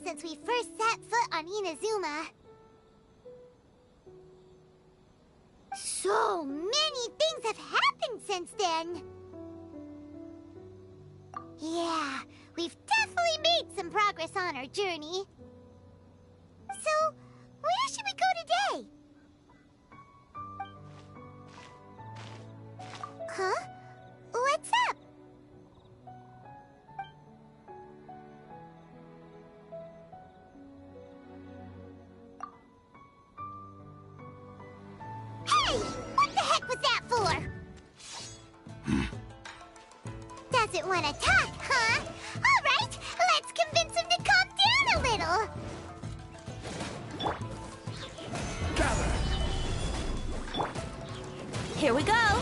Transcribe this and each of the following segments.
Since we first set foot on Inazuma. So many things have happened since then. Yeah, we've definitely made some progress on our journey. So, where should we go today? Huh? What's up? What the heck was that for? Doesn't want to talk, huh? All right, let's convince him to calm down a little. Gather. Here we go.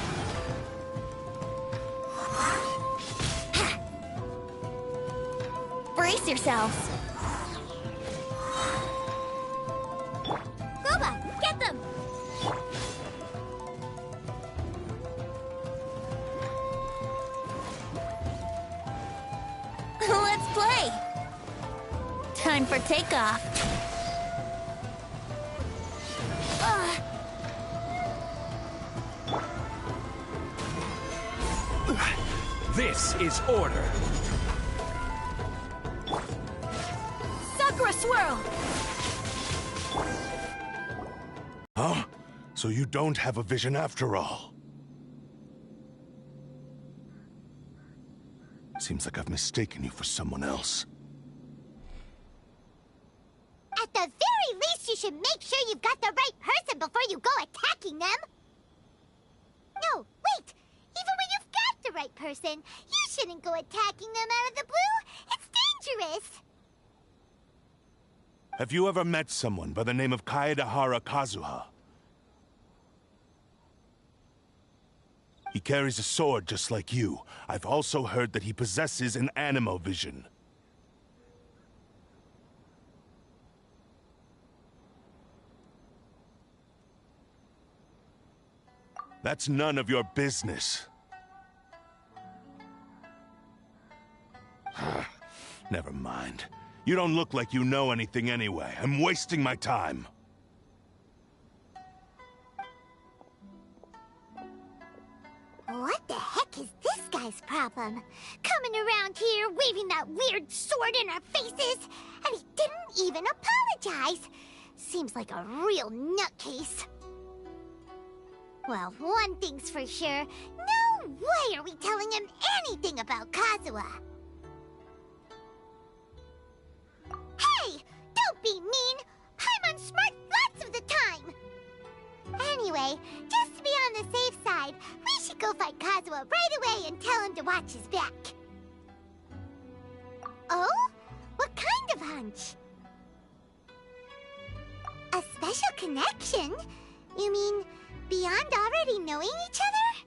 Brace yourselves. Boba, get them! Let's play! Time for takeoff. This is order. Sakura swirl! Huh? So you don't have a vision after all? Seems like I've mistaken you for someone else. At the very least, you should make sure you've got the right person before you go attacking them. No, wait! Even when you've got the right person, you shouldn't go attacking them out of the blue. It's dangerous. Have you ever met someone by the name of Kazuha? He carries a sword just like you. I've also heard that he possesses an animo vision. That's none of your business. Never mind. You don't look like you know anything anyway. I'm wasting my time. What the heck is this guy's problem? Coming around here, waving that weird sword in our faces, and he didn't even apologize. Seems like a real nutcase. Well, one thing's for sure. No way are we telling him anything about Kazuha. Hey! Don't be mean! Paimon's smart lots of the time! Anyway, just to be on the safe side, we should go find Kazuha right away and tell him to watch his back. Oh? What kind of hunch? A special connection? You mean beyond already knowing each other?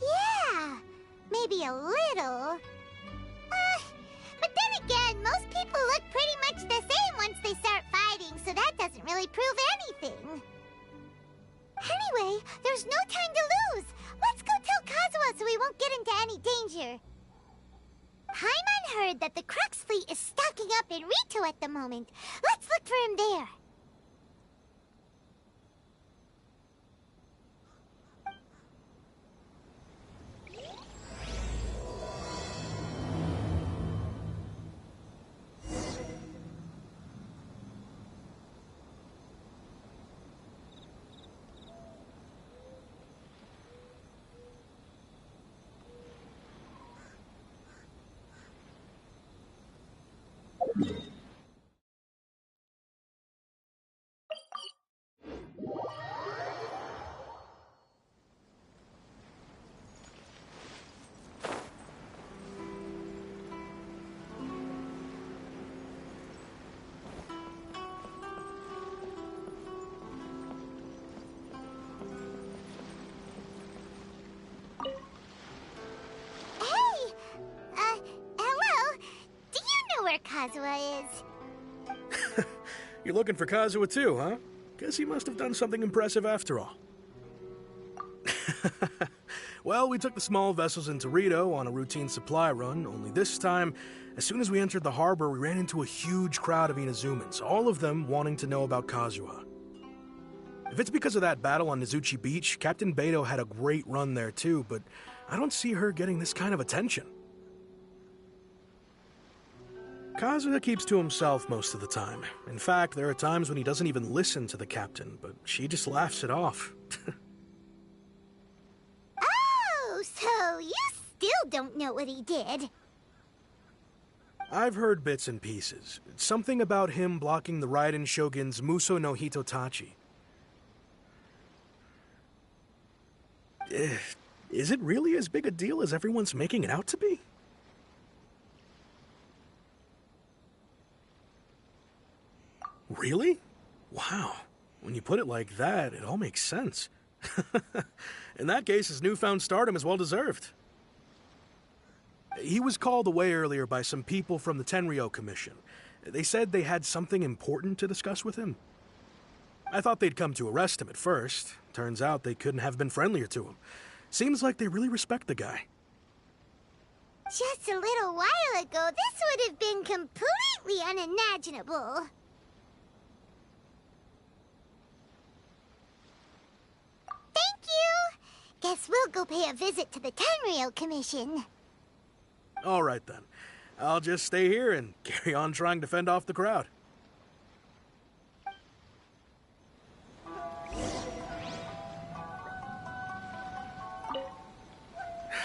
Yeah, maybe a little. But then again, most people look pretty much the same once they start fighting, so that doesn't really really prove anything. Anyway, there's no time to lose. Let's go tell Kazuha so we won't get into any danger. Paimon heard that the Crux fleet is stocking up in Rito at the moment. Let's look for him there. Kazuha is. You're looking for Kazuha too, huh? Guess he must have done something impressive after all. Well, we took the small vessels into Rito on a routine supply run, only this time, as soon as we entered the harbor, we ran into a huge crowd of Inazumans, all of them wanting to know about Kazuha. If it's because of that battle on Nizuchi Beach, Captain Beto had a great run there too, but I don't see her getting this kind of attention. Kazuha keeps to himself most of the time. In fact, there are times when he doesn't even listen to the captain, but she just laughs it off. Oh, so you still don't know what he did? I've heard bits and pieces. Something about him blocking the Raiden Shogun's Muso no Hitotachi. Is it really as big a deal as everyone's making it out to be? Really? Wow. When you put it like that, it all makes sense. In that case, his newfound stardom is well-deserved. He was called away earlier by some people from the Tenryo Commission. They said they had something important to discuss with him. I thought they'd come to arrest him at first. Turns out they couldn't have been friendlier to him. Seems like they really respect the guy. Just a little while ago, this would have been completely unimaginable. Thank you! Guess we'll go pay a visit to the Tenryo Commission. All right, then. I'll just stay here and carry on trying to fend off the crowd.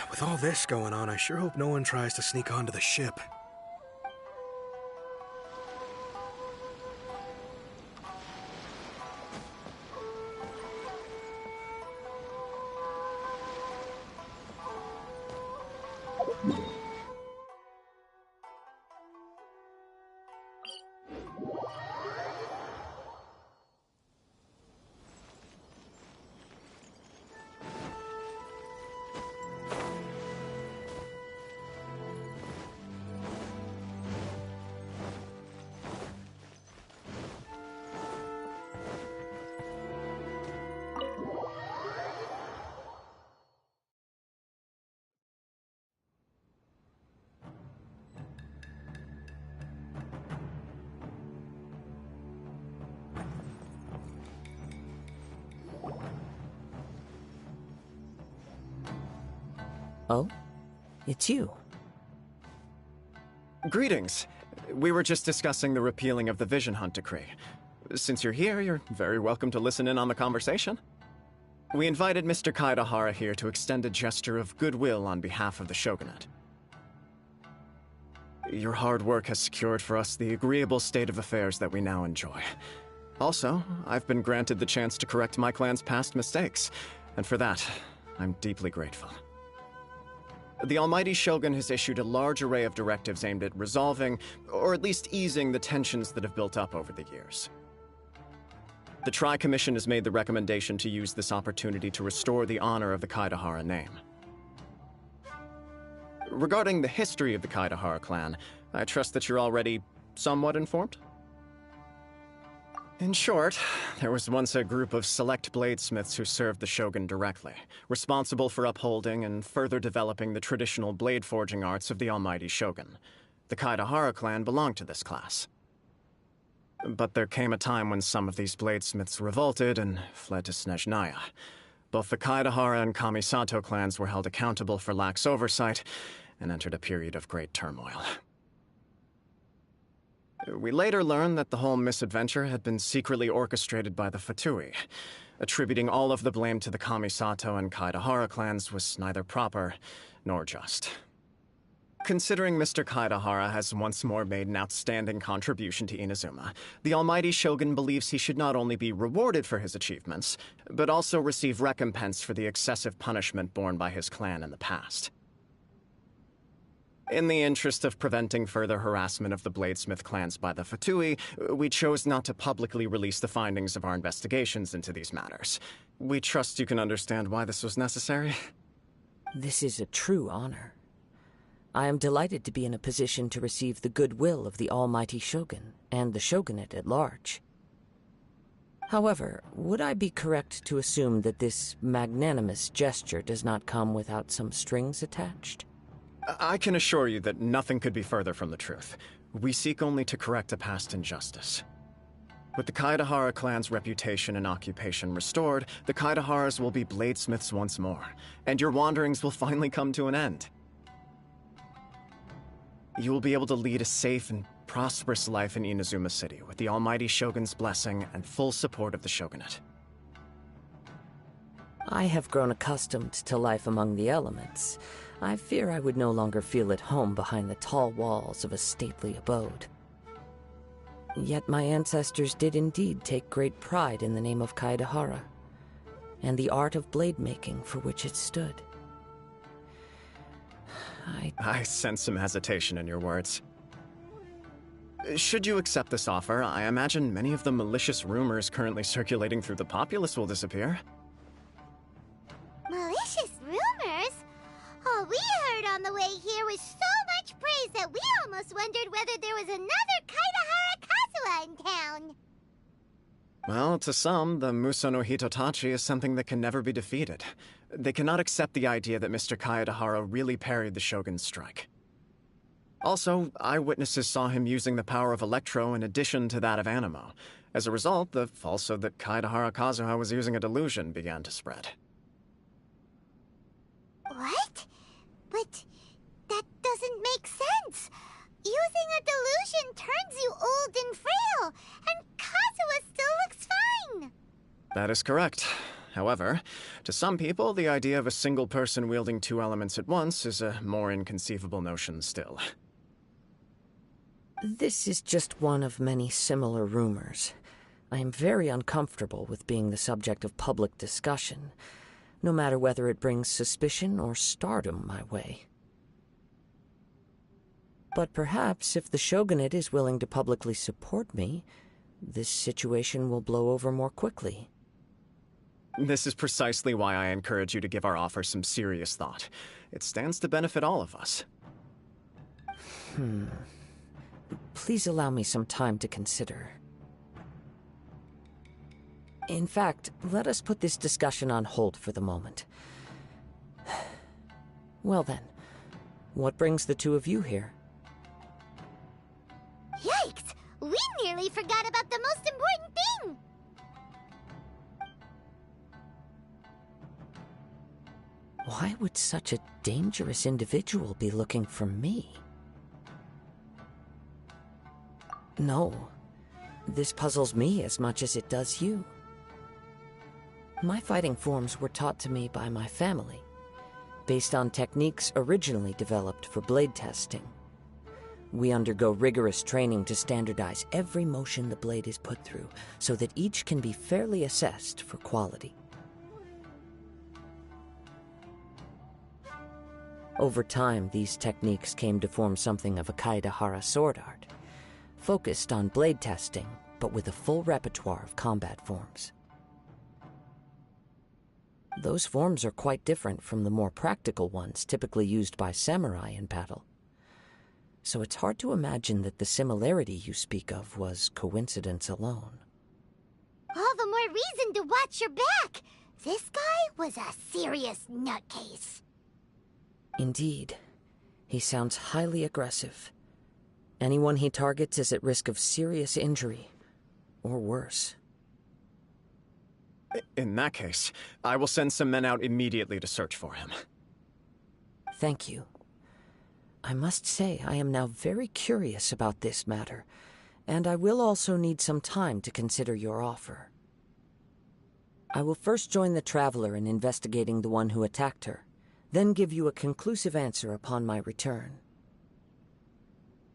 With all this going on, I sure hope no one tries to sneak onto the ship. Oh? It's you. Greetings. We were just discussing the repealing of the Vision Hunt Decree. Since you're here, you're very welcome to listen in on the conversation. We invited Mr. Kaidahara here to extend a gesture of goodwill on behalf of the Shogunate. Your hard work has secured for us the agreeable state of affairs that we now enjoy. Also, I've been granted the chance to correct my clan's past mistakes, and for that, I'm deeply grateful. The Almighty Shogun has issued a large array of directives aimed at resolving, or at least easing, the tensions that have built up over the years. The Tri-Commission has made the recommendation to use this opportunity to restore the honor of the Kaidahara name. Regarding the history of the Kaidahara clan, I trust that you're already somewhat informed? In short, there was once a group of select bladesmiths who served the shogun directly, responsible for upholding and further developing the traditional blade forging arts of the almighty shogun. The Kaedahara clan belonged to this class. But there came a time when some of these bladesmiths revolted and fled to Snezhnaya. Both the Kaedahara and Kamisato clans were held accountable for lax oversight and entered a period of great turmoil. We later learned that the whole misadventure had been secretly orchestrated by the Fatui. Attributing all of the blame to the Kamisato and Kaedahara clans was neither proper nor just. Considering Mr. Kaedahara has once more made an outstanding contribution to Inazuma, the almighty shogun believes he should not only be rewarded for his achievements, but also receive recompense for the excessive punishment borne by his clan in the past. In the interest of preventing further harassment of the bladesmith clans by the Fatui, we chose not to publicly release the findings of our investigations into these matters. We trust you can understand why this was necessary. This is a true honor. I am delighted to be in a position to receive the goodwill of the almighty shogun and the shogunate at large. However, would I be correct to assume that this magnanimous gesture does not come without some strings attached? I can assure you that nothing could be further from the truth. We seek only to correct a past injustice. With the Kaedahara clan's reputation and occupation restored, the Kaedaharas will be bladesmiths once more, and your wanderings will finally come to an end. You will be able to lead a safe and prosperous life in Inazuma City with the almighty shogun's blessing and full support of the shogunate. I have grown accustomed to life among the elements. I fear I would no longer feel at home behind the tall walls of a stately abode. Yet my ancestors did indeed take great pride in the name of Kaedahara, and the art of blade making for which it stood. I sense some hesitation in your words. Should you accept this offer, I imagine many of the malicious rumors currently circulating through the populace will disappear. Malicious rumors? All we heard on the way here was so much praise that we almost wondered whether there was another Kaedahara Kazuha in town. Well, to some, the Muso no Hitotachi is something that can never be defeated. They cannot accept the idea that Mr. Kaedahara really parried the shogun's strike. Also, eyewitnesses saw him using the power of Electro in addition to that of Animo. As a result, the falsehood that Kaedahara Kazuha was using a delusion began to spread. What? But that doesn't make sense. Using a delusion turns you old and frail, and Kazuha still looks fine. That is correct. However, to some people, the idea of a single person wielding two elements at once is a more inconceivable notion still. This is just one of many similar rumors. I am very uncomfortable with being the subject of public discussion, no matter whether it brings suspicion or stardom my way. But perhaps if the shogunate is willing to publicly support me, this situation will blow over more quickly. This is precisely why I encourage you to give our offer some serious thought. It stands to benefit all of us. Please allow me some time to consider. In fact, let us put this discussion on hold for the moment. Well then, what brings the two of you here? Yikes! We nearly forgot about the most important thing! Why would such a dangerous individual be looking for me? No, this puzzles me as much as it does you. My fighting forms were taught to me by my family, based on techniques originally developed for blade testing. We undergo rigorous training to standardize every motion the blade is put through, so that each can be fairly assessed for quality. Over time, these techniques came to form something of a Kaedahara sword art, focused on blade testing, but with a full repertoire of combat forms. Those forms are quite different from the more practical ones typically used by samurai in battle. So it's hard to imagine that the similarity you speak of was coincidence alone. All the more reason to watch your back. This guy was a serious nutcase. Indeed. He sounds highly aggressive. Anyone he targets is at risk of serious injury, or worse. In that case, I will send some men out immediately to search for him. Thank you. I must say I am now very curious about this matter, and I will also need some time to consider your offer. I will first join the Traveler in investigating the one who attacked her, then give you a conclusive answer upon my return.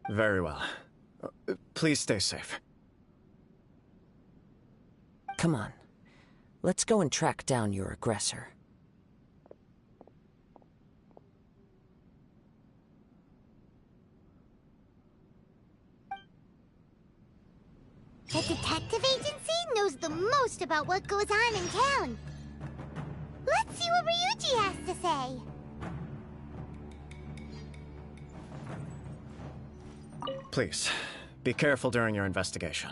Very well. Please stay safe. Come on. Let's go and track down your aggressor. The detective agency knows the most about what goes on in town. Let's see what Ryuji has to say. Please, be careful during your investigation.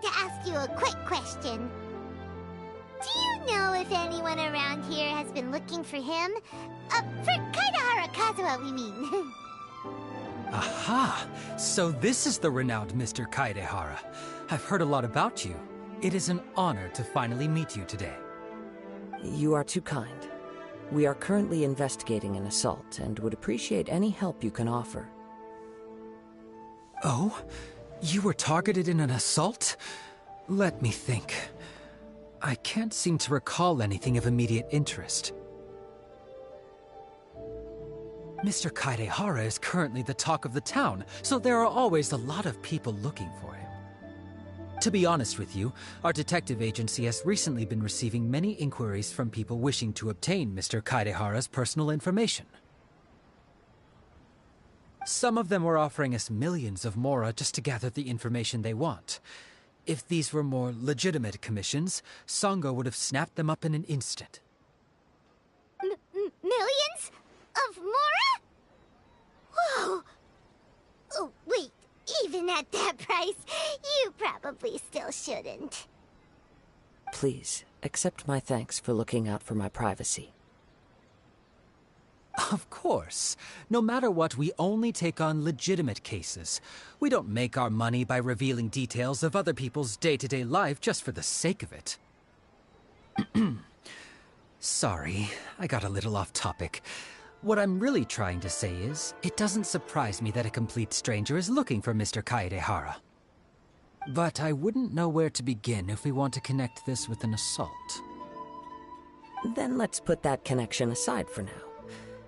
To ask you a quick question. Do you know if anyone around here has been looking for him? For Kaidahara Kazuha, we mean. Aha! So this is the renowned Mr. Kaidehara. I've heard a lot about you. It is an honor to finally meet you today. You are too kind. We are currently investigating an assault and would appreciate any help you can offer. Oh? You were targeted in an assault? Let me think. I can't seem to recall anything of immediate interest. Mr. Kaidehara is currently the talk of the town, so there are always a lot of people looking for him. To be honest with you, our detective agency has recently been receiving many inquiries from people wishing to obtain Mr. Kaidehara's personal information. Some of them were offering us millions of mora just to gather the information they want. If these were more legitimate commissions, Sango would have snapped them up in an instant. Millions? Of mora? Whoa! Oh, wait. Even at that price, you probably still shouldn't. Please, accept my thanks for looking out for my privacy. Of course. No matter what, we only take on legitimate cases. We don't make our money by revealing details of other people's day-to-day life just for the sake of it. Sorry, I got a little off topic. What I'm really trying to say is, it doesn't surprise me that a complete stranger is looking for Mr. Kaidehara. But I wouldn't know where to begin if we want to connect this with an assault. Then let's put that connection aside for now.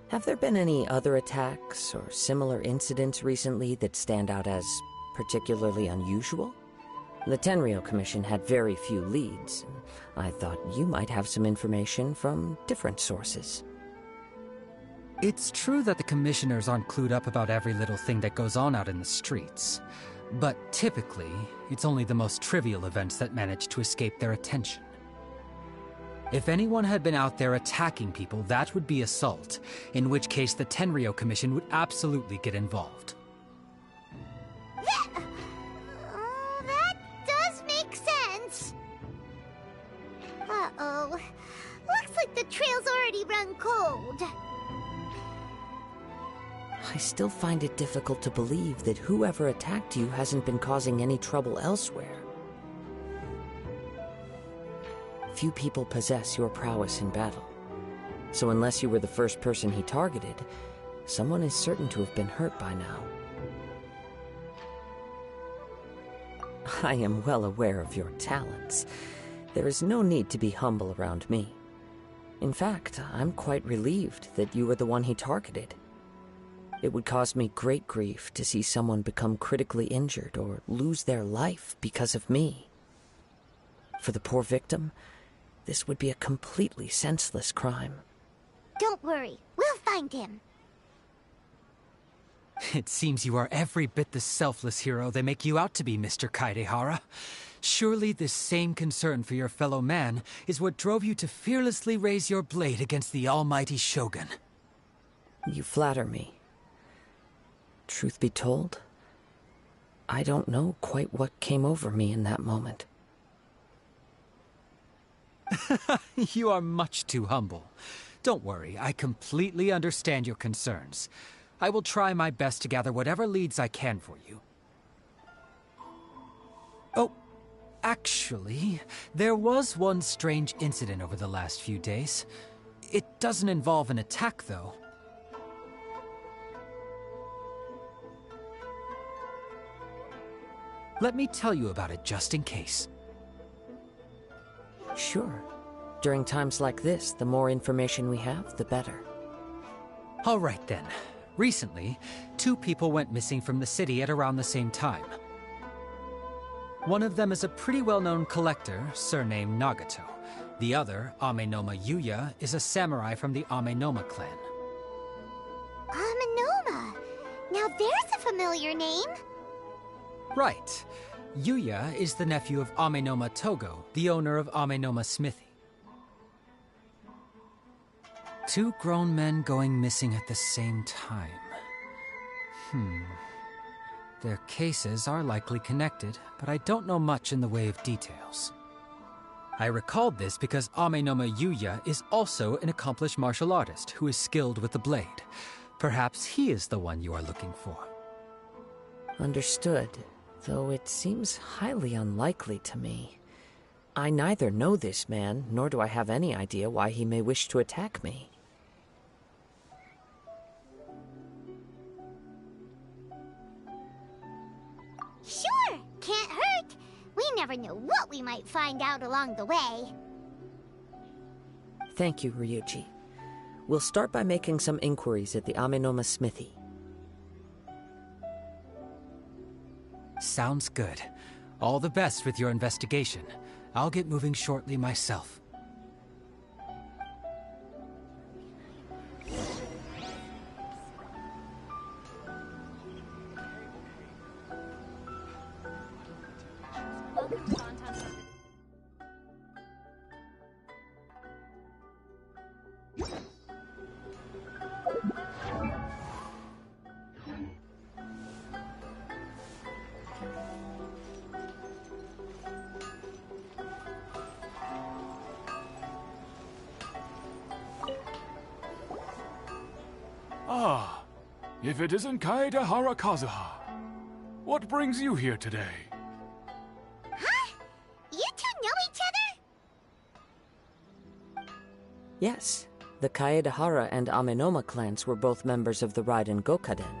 Have there been any other attacks or similar incidents recently that stand out as particularly unusual? The Tenryou Commission had very few leads, and I thought you might have some information from different sources. It's true that the commissioners aren't clued up about every little thing that goes on out in the streets. But typically, it's only the most trivial events that manage to escape their attention. If anyone had been out there attacking people, that would be assault, in which case the Tenryou Commission would absolutely get involved. That does make sense. Uh-oh. Looks like the trail's already run cold. I still find it difficult to believe that whoever attacked you hasn't been causing any trouble elsewhere. Few people possess your prowess in battle. So unless you were the first person he targeted, someone is certain to have been hurt by now. I am well aware of your talents. There is no need to be humble around me. In fact, I'm quite relieved that you were the one he targeted. It would cause me great grief to see someone become critically injured or lose their life because of me. For the poor victim, this would be a completely senseless crime. Don't worry, we'll find him. It seems you are every bit the selfless hero they make you out to be, Mr. Kaedehara. Surely this same concern for your fellow man is what drove you to fearlessly raise your blade against the almighty Shogun. You flatter me. Truth be told, I don't know quite what came over me in that moment. You are much too humble. Don't worry, I completely understand your concerns. I will try my best to gather whatever leads I can for you. Oh, actually, there was one strange incident over the last few days. It doesn't involve an attack, though. Let me tell you about it just in case. Sure. During times like this, the more information we have, the better. All right then. Recently, 2 people went missing from the city at around the same time. One of them is a pretty well-known collector, surnamed Nagato. The other, Amenoma Yuya, is a samurai from the Amenoma clan. Amenoma! Now there's a familiar name. Right. Yuya is the nephew of Amenoma Togo, the owner of Amenoma Smithy. 2 grown men going missing at the same time. Their cases are likely connected, but I don't know much in the way of details. I recalled this because Amenoma Yuya is also an accomplished martial artist who is skilled with the blade. Perhaps he is the one you are looking for. Understood, though it seems highly unlikely to me. I neither know this man, nor do I have any idea why he may wish to attack me. Sure, can't hurt. We never know what we might find out along the way. Thank you, Ryuji. We'll start by making some inquiries at the Amenoma Smithy. Sounds good. All the best with your investigation. I'll get moving shortly myself. Ah, if it isn't Kaedehara Kazuha. What brings you here today? Huh? You two know each other? Yes, the Kaedehara and Amenoma clans were both members of the Raiden Gokaden.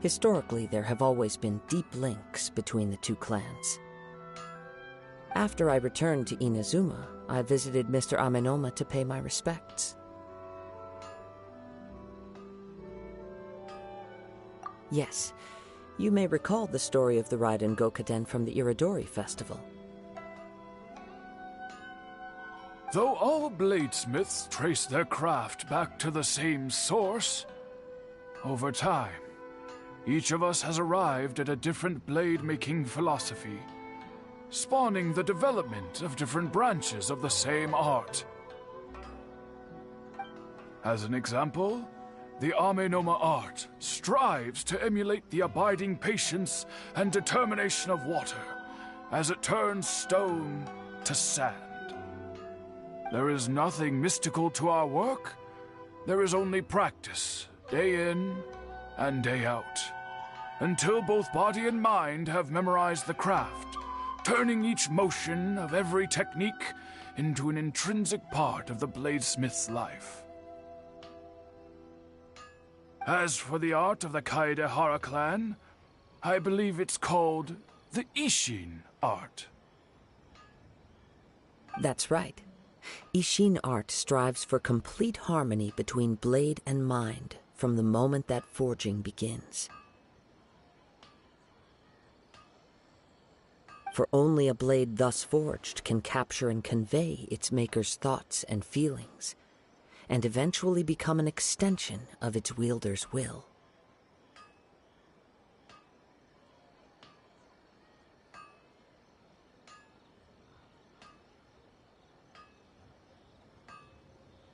Historically, there have always been deep links between the 2 clans. After I returned to Inazuma, I visited Mr. Amenoma to pay my respects. Yes, you may recall the story of the Raiden Gokaden from the Iridori Festival. Though all bladesmiths trace their craft back to the same source, over time, each of us has arrived at a different blade-making philosophy, spawning the development of different branches of the same art. As an example, the Amenoma art strives to emulate the abiding patience and determination of water as it turns stone to sand. There is nothing mystical to our work. There is only practice, day in and day out, until both body and mind have memorized the craft, turning each motion of every technique into an intrinsic part of the bladesmith's life. As for the art of the Kaedehara clan, I believe it's called the Ishin art. That's right. Ishin art strives for complete harmony between blade and mind, from the moment that forging begins. For only a blade thus forged can capture and convey its maker's thoughts and feelings, and eventually become an extension of its wielder's will.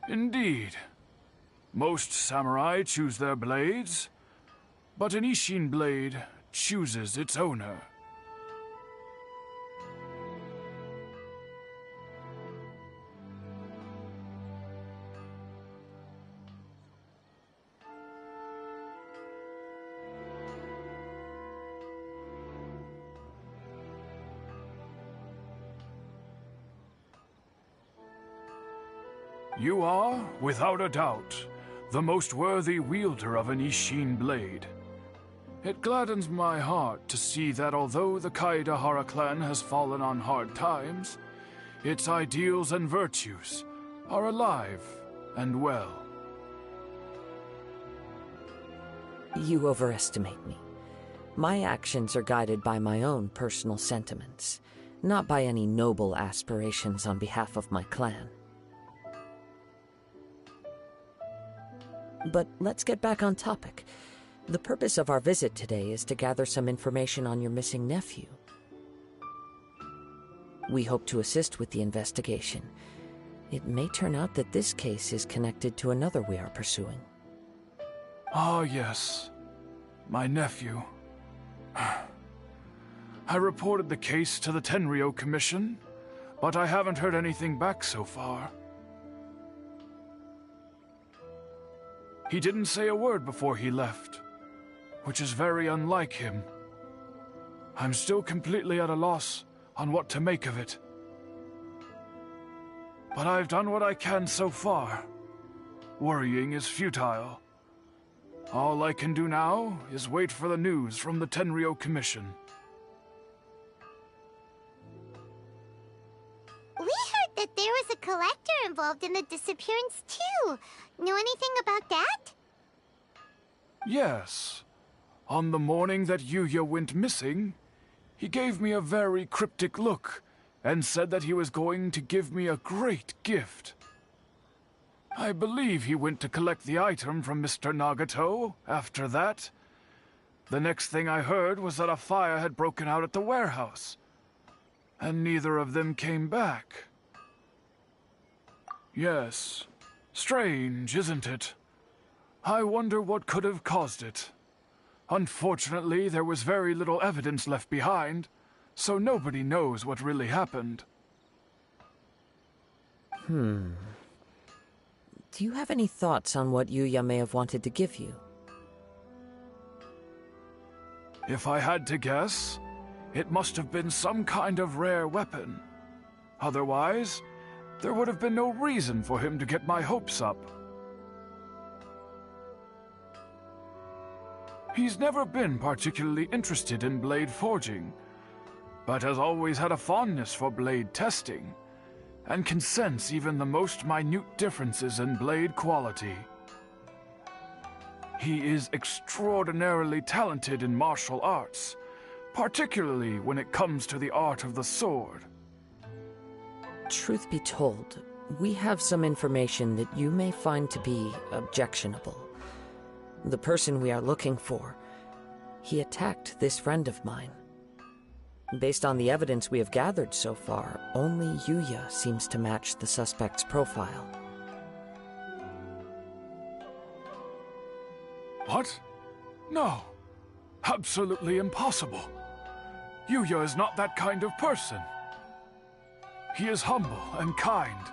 Indeed. Most samurai choose their blades, but an Ishin blade chooses its owner. You are, without a doubt, the most worthy wielder of an Ishin blade. It gladdens my heart to see that although the Kaedahara clan has fallen on hard times, its ideals and virtues are alive and well. You overestimate me. My actions are guided by my own personal sentiments, not by any noble aspirations on behalf of my clan. But let's get back on topic. The purpose of our visit today is to gather some information on your missing nephew. We hope to assist with the investigation. It may turn out that this case is connected to another we are pursuing. Ah, yes. My nephew. I reported the case to the Tenryou Commission, but I haven't heard anything back so far. He didn't say a word before he left, which is very unlike him. I'm still completely at a loss on what to make of it. But I've done what I can so far. Worrying is futile. All I can do now is wait for the news from the Tenryou Commission. We heard that there was a collector involved in the disappearance too. Know anything about that? Yes. On the morning that Yuya went missing, he gave me a very cryptic look and said that he was going to give me a great gift. I believe he went to collect the item from Mr. Nagato after that. The next thing I heard was that a fire had broken out at the warehouse, and neither of them came back. Yes. Strange, isn't it? I wonder what could have caused it. Unfortunately, there was very little evidence left behind, so nobody knows what really happened. Do you have any thoughts on what Yuya may have wanted to give you? If I had to guess, it must have been some kind of rare weapon. Otherwise, there would have been no reason for him to get my hopes up. He's never been particularly interested in blade forging, but has always had a fondness for blade testing, and can sense even the most minute differences in blade quality. He is extraordinarily talented in martial arts, particularly when it comes to the art of the sword. Truth be told, we have some information that you may find to be objectionable. The person we are looking for, he attacked this friend of mine. Based on the evidence we have gathered so far, only Yuya seems to match the suspect's profile. What? No. Absolutely impossible. Yuya is not that kind of person. He is humble and kind.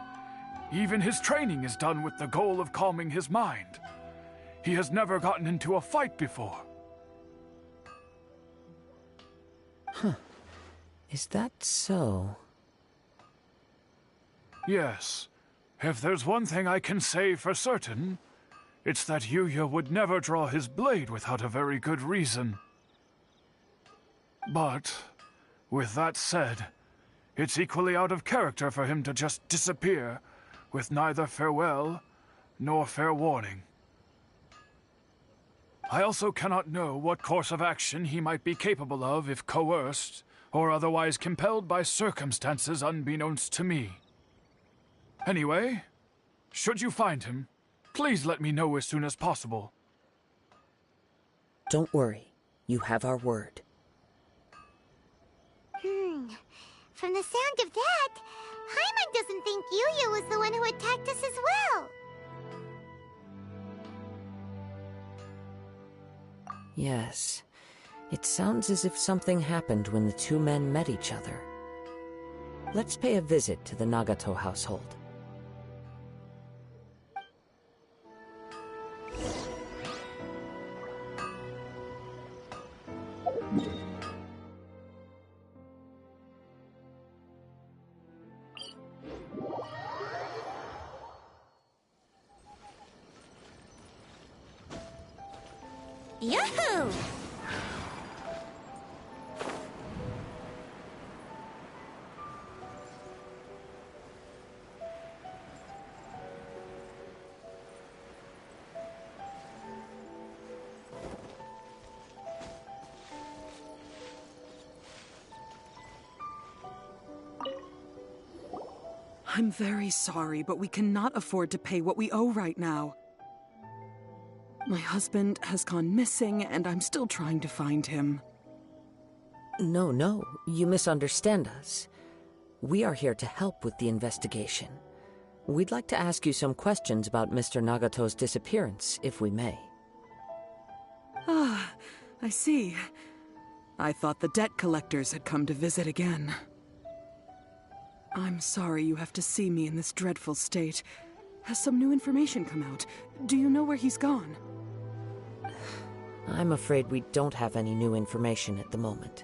Even his training is done with the goal of calming his mind. He has never gotten into a fight before. Is that so? Yes. If there's one thing I can say for certain, it's that Yuya would never draw his blade without a very good reason. But, with that said, it's equally out of character for him to just disappear, with neither farewell nor fair warning. I also cannot know what course of action he might be capable of if coerced, or otherwise compelled by circumstances unbeknownst to me. Anyway, should you find him, please let me know as soon as possible. Don't worry. You have our word. From the sound of that, Paimon doesn't think Yuya was the one who attacked us as well. Yes. It sounds as if something happened when the two men met each other. Let's pay a visit to the Nagato household. Yahoo! I'm very sorry, but we cannot afford to pay what we owe right now. My husband has gone missing, and I'm still trying to find him. No, you misunderstand us. We are here to help with the investigation. We'd like to ask you some questions about Mr. Nagato's disappearance, if we may. Ah, I see. I thought the debt collectors had come to visit again. I'm sorry you have to see me in this dreadful state. Has some new information come out? Do you know where he's gone? I'm afraid we don't have any new information at the moment.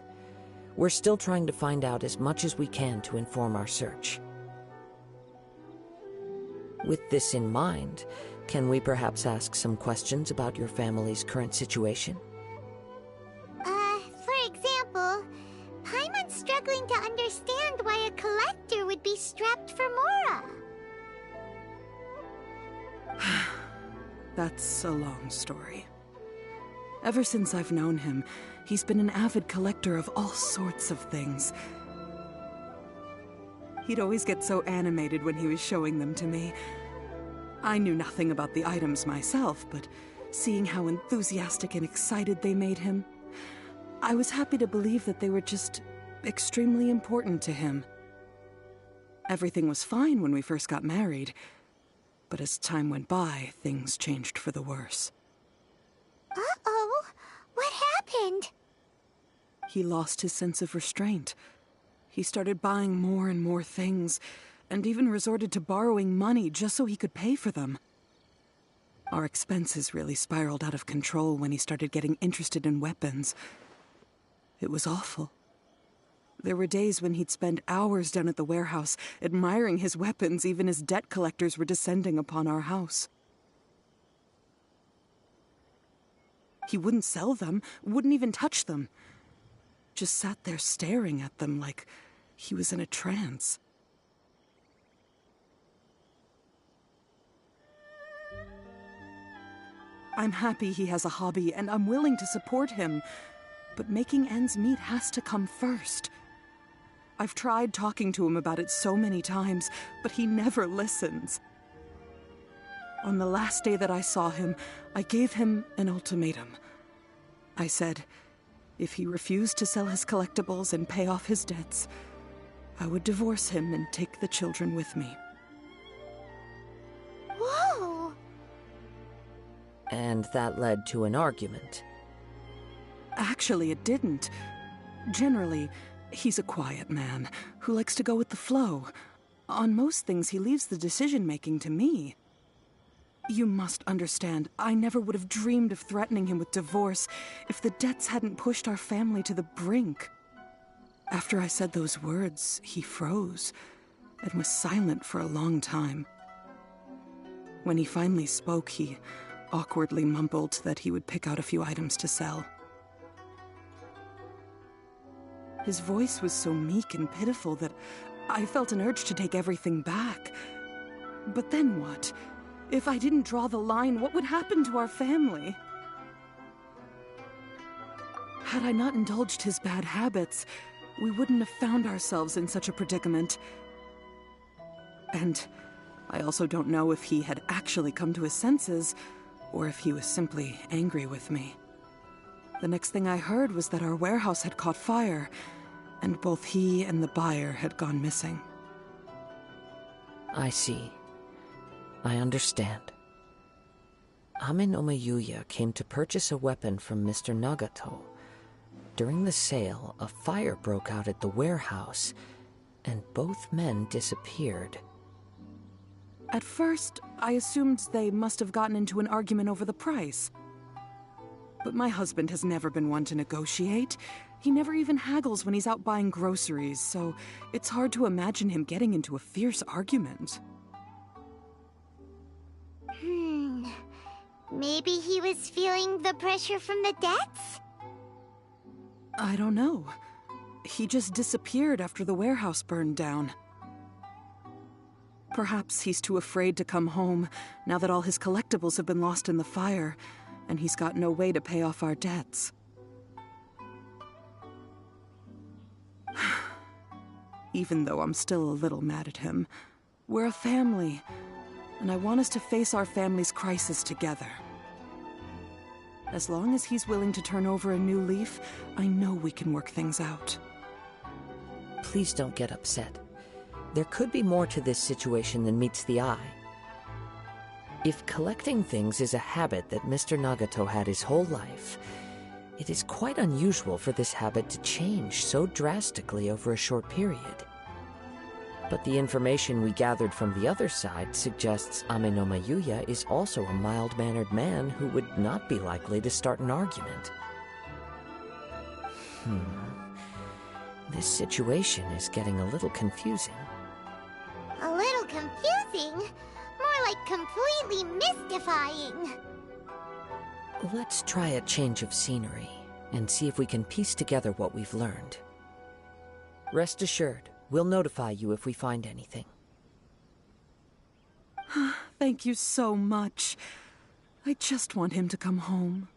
We're still trying to find out as much as we can to inform our search. With this in mind, can we perhaps ask some questions about your family's current situation? For example, Paimon's struggling to understand why a collector would be strapped for Mora. That's a long story. Ever since I've known him, he's been an avid collector of all sorts of things. He'd always get so animated when he was showing them to me. I knew nothing about the items myself, but seeing how enthusiastic and excited they made him, I was happy to believe that they were just extremely important to him. Everything was fine when we first got married, but as time went by, things changed for the worse. Uh-oh, what happened? He lost his sense of restraint. He started buying more and more things, and even resorted to borrowing money just so he could pay for them. Our expenses really spiraled out of control when he started getting interested in weapons. It was awful. There were days when he'd spend hours down at the warehouse, admiring his weapons even as debt collectors were descending upon our house. He wouldn't sell them, wouldn't even touch them. Just sat there staring at them like he was in a trance. I'm happy he has a hobby, and I'm willing to support him. But making ends meet has to come first. I've tried talking to him about it so many times, but he never listens. On the last day that I saw him, I gave him an ultimatum. I said, if he refused to sell his collectibles and pay off his debts, I would divorce him and take the children with me. Whoa! And that led to an argument. Actually, it didn't. Generally, he's a quiet man who likes to go with the flow. On most things, he leaves the decision-making to me. You must understand, I never would have dreamed of threatening him with divorce if the debts hadn't pushed our family to the brink. After I said those words, he froze and was silent for a long time. When he finally spoke, he awkwardly mumbled that he would pick out a few items to sell. His voice was so meek and pitiful that I felt an urge to take everything back. But then what? If I didn't draw the line, what would happen to our family? Had I not indulged his bad habits, we wouldn't have found ourselves in such a predicament. And I also don't know if he had actually come to his senses, or if he was simply angry with me. The next thing I heard was that our warehouse had caught fire, and both he and the buyer had gone missing. I see. I understand. Ame no Yuya came to purchase a weapon from Mr. Nagato. During the sale, a fire broke out at the warehouse, and both men disappeared. At first, I assumed they must have gotten into an argument over the price. But my husband has never been one to negotiate. He never even haggles when he's out buying groceries, so it's hard to imagine him getting into a fierce argument. Maybe he was feeling the pressure from the debts? I don't know. He just disappeared after the warehouse burned down. Perhaps he's too afraid to come home now that all his collectibles have been lost in the fire, and he's got no way to pay off our debts. Even though I'm still a little mad at him, we're a family, and I want us to face our family's crisis together. As long as he's willing to turn over a new leaf, I know we can work things out. Please don't get upset. There could be more to this situation than meets the eye. If collecting things is a habit that Mr. Nagato had his whole life, it is quite unusual for this habit to change so drastically over a short period. But the information we gathered from the other side suggests Ame no Yuya is also a mild-mannered man who would not be likely to start an argument. This situation is getting a little confusing. A little confusing? More like completely mystifying. Let's try a change of scenery and see if we can piece together what we've learned. Rest assured, we'll notify you if we find anything. Thank you so much. I just want him to come home.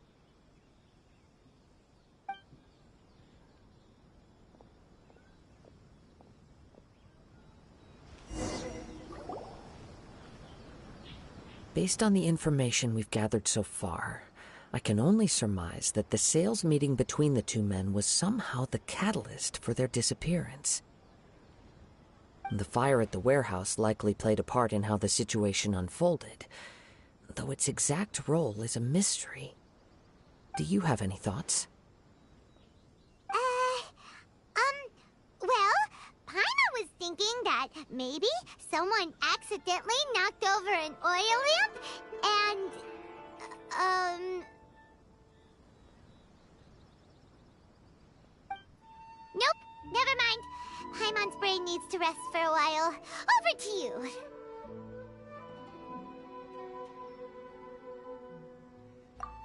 Based on the information we've gathered so far, I can only surmise that the sales meeting between the two men was somehow the catalyst for their disappearance. The fire at the warehouse likely played a part in how the situation unfolded, though its exact role is a mystery. Do you have any thoughts? Well, Paimon was thinking that maybe someone accidentally knocked over an oil lamp and, Nope, never mind. Paimon's brain needs to rest for a while. Over to you.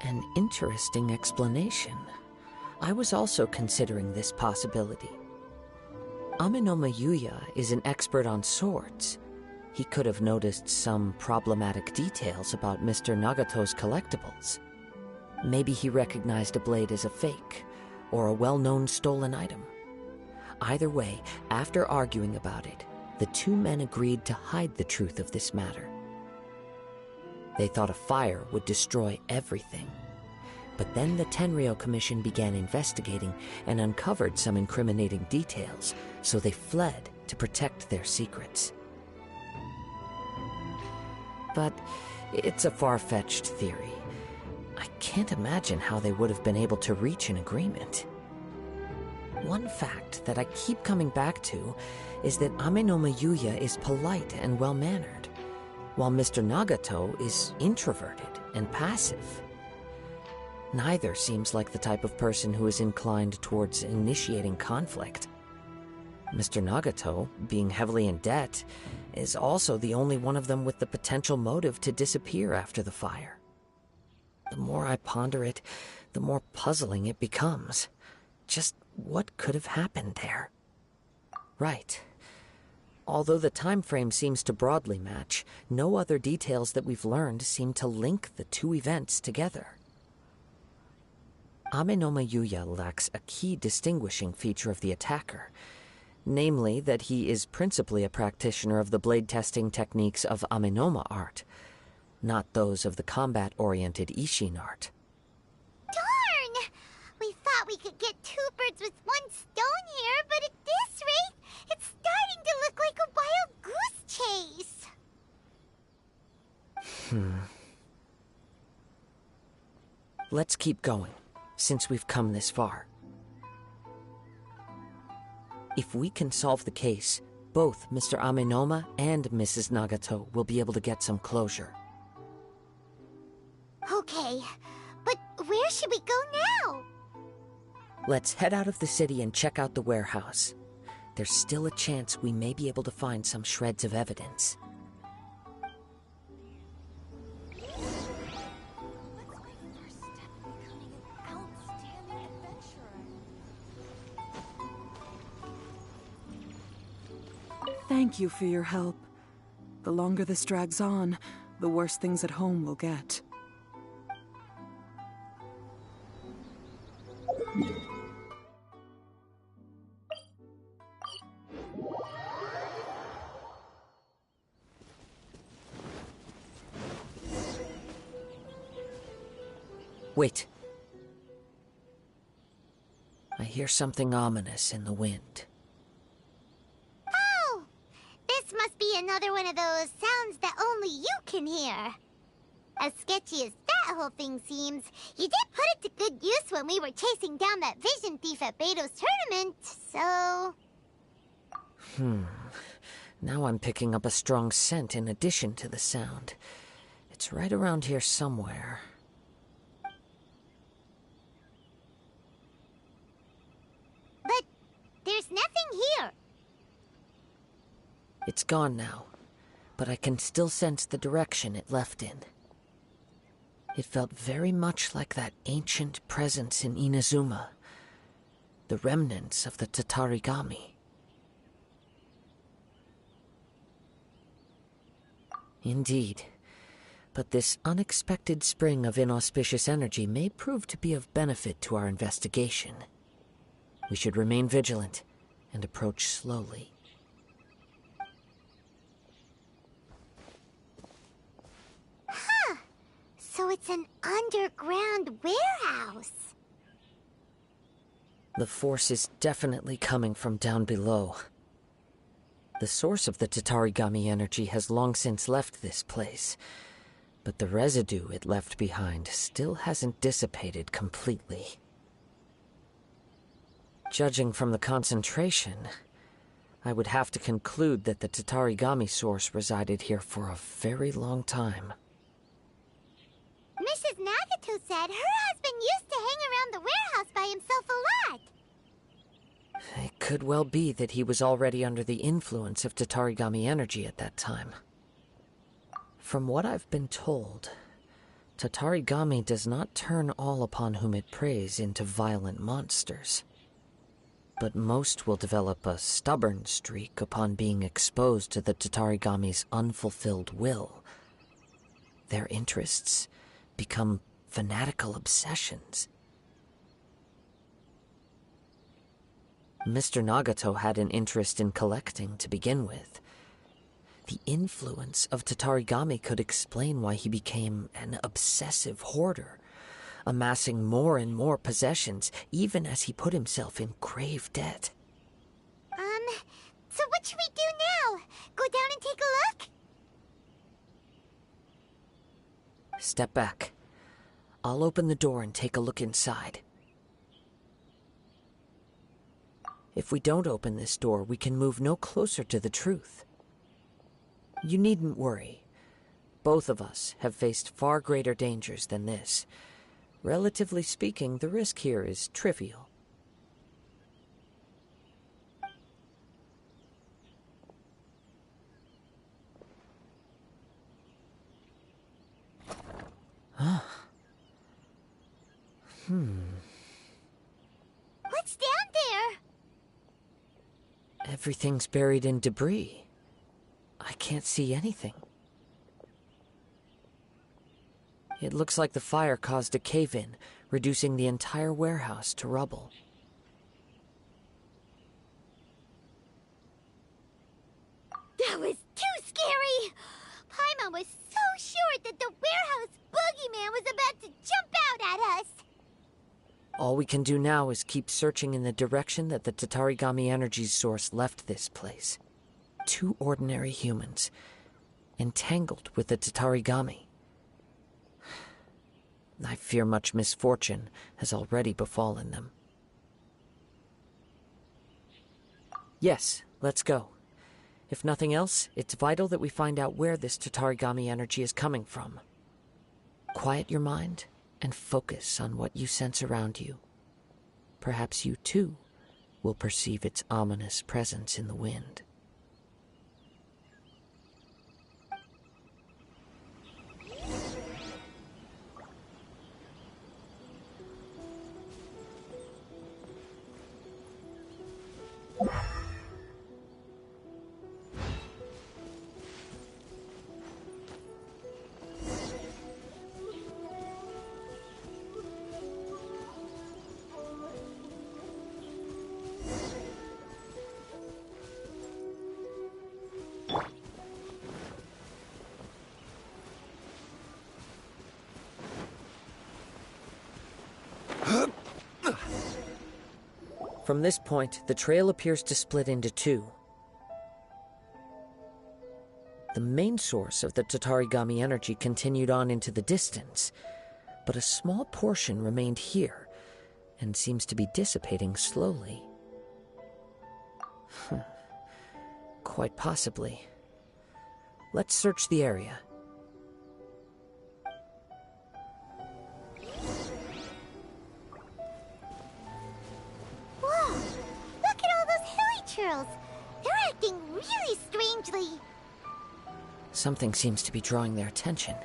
An interesting explanation. I was also considering this possibility. Ame no Yuya is an expert on swords. He could have noticed some problematic details about Mr. Nagato's collectibles. Maybe he recognized a blade as a fake, or a well-known stolen item. Either way, after arguing about it, the two men agreed to hide the truth of this matter. They thought a fire would destroy everything. But then the Tenryou Commission began investigating and uncovered some incriminating details, so they fled to protect their secrets. But it's a far-fetched theory. I can't imagine how they would have been able to reach an agreement. One fact that I keep coming back to is that Ame no Yuya is polite and well-mannered, while Mr. Nagato is introverted and passive. Neither seems like the type of person who is inclined towards initiating conflict. Mr. Nagato, being heavily in debt, is also the only one of them with the potential motive to disappear after the fire. The more I ponder it, the more puzzling it becomes. Just what could have happened there? Right. Although the time frame seems to broadly match, no other details that we've learned seem to link the two events together. Amenoma Yuya lacks a key distinguishing feature of the attacker, namely that he is principally a practitioner of the blade testing techniques of Amenoma art, not those of the combat-oriented Ishin art. Darn! We thought we could get two birds with one stone here, but at this rate, it's starting to look like a wild goose chase. Let's keep going, since we've come this far. If we can solve the case, both Mr. Amenoma and Mrs. Nagato will be able to get some closure. Okay, but where should we go now? Let's head out of the city and check out the warehouse. There's still a chance we may be able to find some shreds of evidence. Thank you for your help. The longer this drags on, the worse things at home will get. Wait. I hear something ominous in the wind. Oh! This must be another one of those sounds that only you can hear. As sketchy as that whole thing seems, you did put it to good use when we were chasing down that vision thief at Beto's tournament, so... Now I'm picking up a strong scent in addition to the sound. It's right around here somewhere. But there's nothing here. It's gone now, but I can still sense the direction it left in. It felt very much like that ancient presence in Inazuma, the remnants of the Tatarigami. Indeed, but this unexpected spring of inauspicious energy may prove to be of benefit to our investigation. We should remain vigilant and approach slowly. Huh. So it's an underground warehouse. The force is definitely coming from down below. The source of the Tatarigami energy has long since left this place, but the residue it left behind still hasn't dissipated completely. Judging from the concentration, I would have to conclude that the Tatarigami source resided here for a very long time. Mrs. Nagato said her husband used to hang around the warehouse by himself a lot. It could well be that he was already under the influence of Tatarigami energy at that time. From what I've been told, Tatarigami does not turn all upon whom it preys into violent monsters. But most will develop a stubborn streak upon being exposed to the Tatarigami's unfulfilled will. Their interests become fanatical obsessions. Mr. Nagato had an interest in collecting to begin with. The influence of Tatarigami could explain why he became an obsessive hoarder, amassing more and more possessions, even as he put himself in grave debt. So what should we do now? Go down and take a look? Step back. I'll open the door and take a look inside. If we don't open this door, we can move no closer to the truth. You needn't worry. Both of us have faced far greater dangers than this. Relatively speaking, the risk here is trivial. What's down there? Everything's buried in debris. I can't see anything. It looks like the fire caused a cave-in, reducing the entire warehouse to rubble. That was too scary! Paimon was so sure that the warehouse boogeyman was about to jump out at us! All we can do now is keep searching in the direction that the Tatarigami energy source left this place. 2 ordinary humans, entangled with the Tatarigami. I fear much misfortune has already befallen them. Yes, let's go. If nothing else, it's vital that we find out where this Tatarigami energy is coming from. Quiet your mind and focus on what you sense around you. Perhaps you, too, will perceive its ominous presence in the wind. From this point, the trail appears to split into 2. The main source of the Tatarigami energy continued on into the distance, but a small portion remained here, and seems to be dissipating slowly. Quite possibly. Let's search the area. Whoa! Look at all those hilly churls! They're acting really strangely! Something seems to be drawing their attention.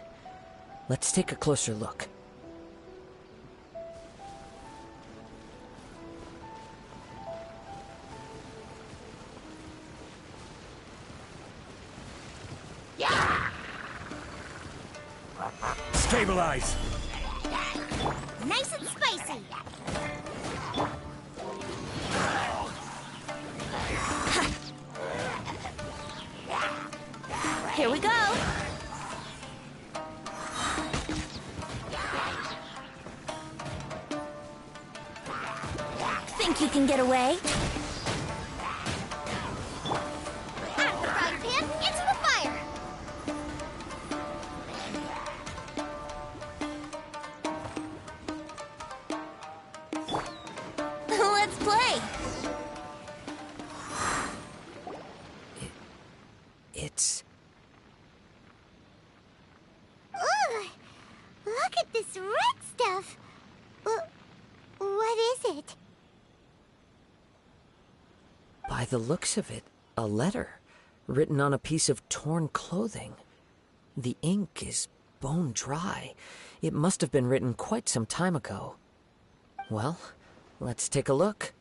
Let's take a closer look. Stabilize! Nice and spicy. Here we go. Think you can get away? Out of the frying pan, into the fire! Let's play. It's... Ugh! Look at this red stuff! What is it? By the looks of it, a letter, written on a piece of torn clothing. The ink is bone dry. It must have been written quite some time ago. Well, let's take a look.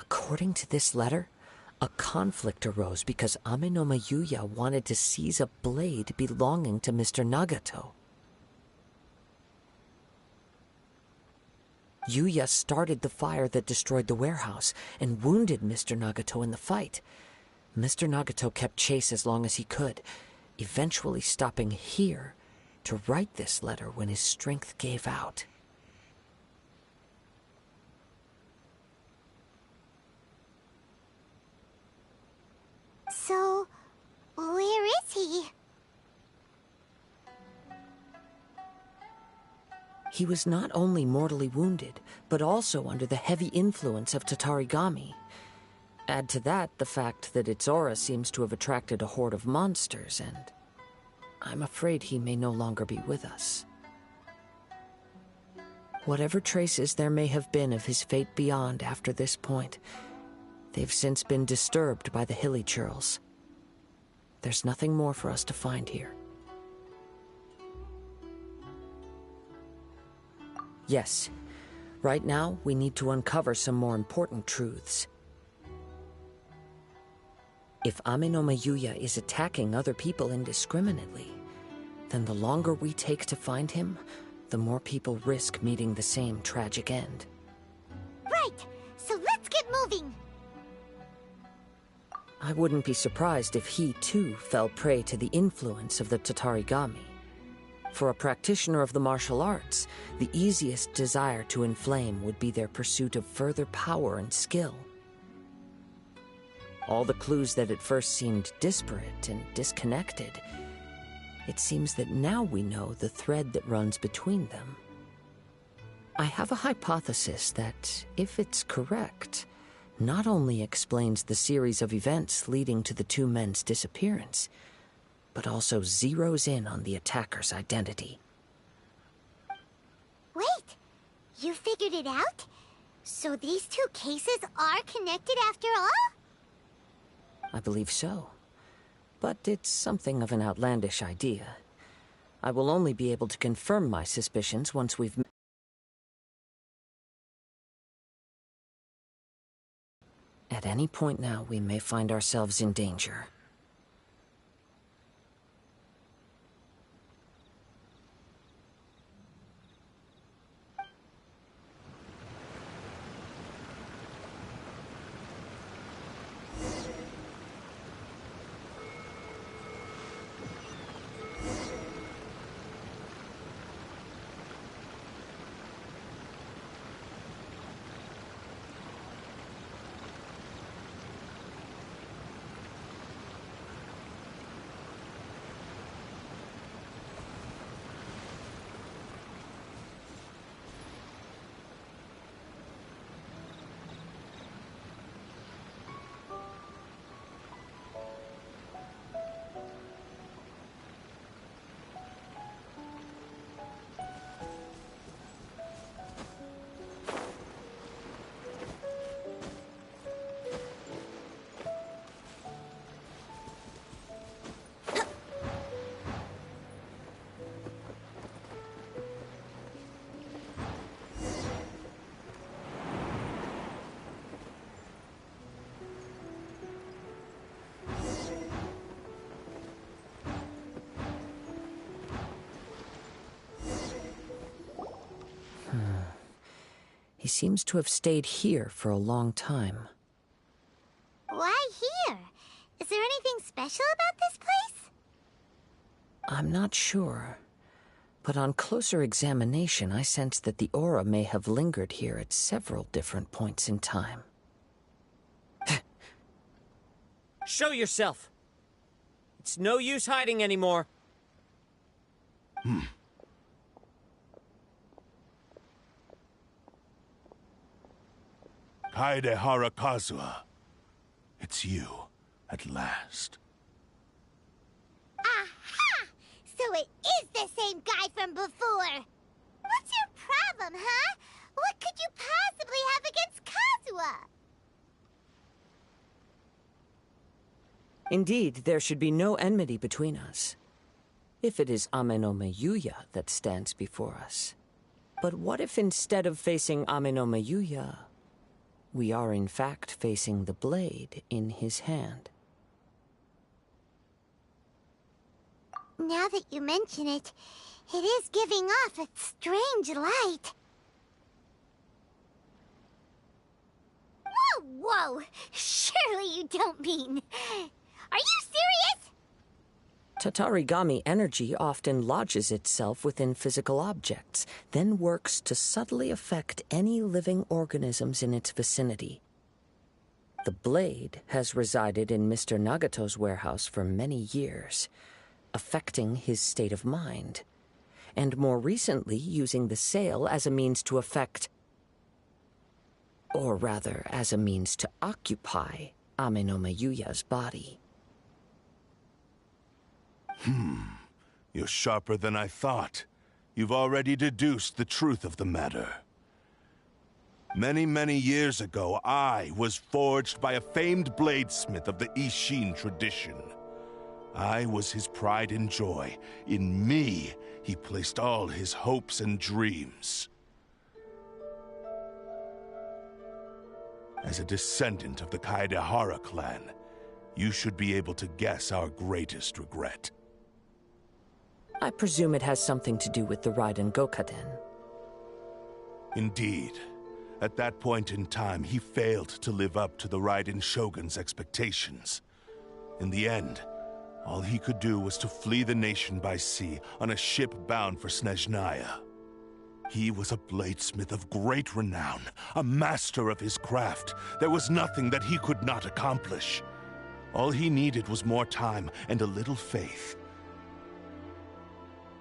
According to this letter, a conflict arose because Amenoma Yuya wanted to seize a blade belonging to Mr. Nagato. Yuya started the fire that destroyed the warehouse and wounded Mr. Nagato in the fight. Mr. Nagato kept chase as long as he could, eventually stopping here to write this letter when his strength gave out. So, where is he? He was not only mortally wounded, but also under the heavy influence of Tatarigami. Add to that the fact that its aura seems to have attracted a horde of monsters, and I'm afraid he may no longer be with us. Whatever traces there may have been of his fate beyond after this point, they've since been disturbed by the hilly churls. There's nothing more for us to find here. Yes, right now we need to uncover some more important truths. If Amenoma Yuya is attacking other people indiscriminately, then the longer we take to find him, the more people risk meeting the same tragic end. Right, so let's get moving. I wouldn't be surprised if he, too, fell prey to the influence of the Tatarigami. For a practitioner of the martial arts, the easiest desire to inflame would be their pursuit of further power and skill. All the clues that at first seemed disparate and disconnected, it seems that now we know the thread that runs between them. I have a hypothesis that, if it's correct, not only explains the series of events leading to the two men's disappearance, but also zeroes in on the attacker's identity. Wait, you figured it out? So these two cases are connected after all? I believe so. But it's something of an outlandish idea. I will only be able to confirm my suspicions once we've... At any point now, we may find ourselves in danger. He seems to have stayed here for a long time. Why here? Is there anything special about this place? I'm not sure. But on closer examination, I sense that the aura may have lingered here at several different points in time. Show yourself! It's no use hiding anymore. Kaedehara Kazuha. It's you, at last. Aha! So it is the same guy from before! What's your problem, huh? What could you possibly have against Kazuha? Indeed, there should be no enmity between us. If it is Amenoma Yuya that stands before us. But what if instead of facing Ame no Mayuya, we are in fact facing the blade in his hand? Now that you mention it, it is giving off a strange light. Whoa, whoa! Surely you don't mean... Are you serious? Tatarigami energy often lodges itself within physical objects, then works to subtly affect any living organisms in its vicinity. The blade has resided in Mr. Nagato's warehouse for many years, affecting his state of mind, and more recently using the sale as a means to affect, or rather as a means to occupy, Ame no Mayuya's body. You're sharper than I thought. You've already deduced the truth of the matter. Many, many years ago, I was forged by a famed bladesmith of the Ishin tradition. I was his pride and joy. In me, he placed all his hopes and dreams. As a descendant of the Kaedehara clan, you should be able to guess our greatest regret. I presume it has something to do with the Raiden Gokaden. Indeed. At that point in time, he failed to live up to the Raiden Shogun's expectations. In the end, all he could do was to flee the nation by sea on a ship bound for Snezhnaya. He was a bladesmith of great renown, a master of his craft. There was nothing that he could not accomplish. All he needed was more time and a little faith.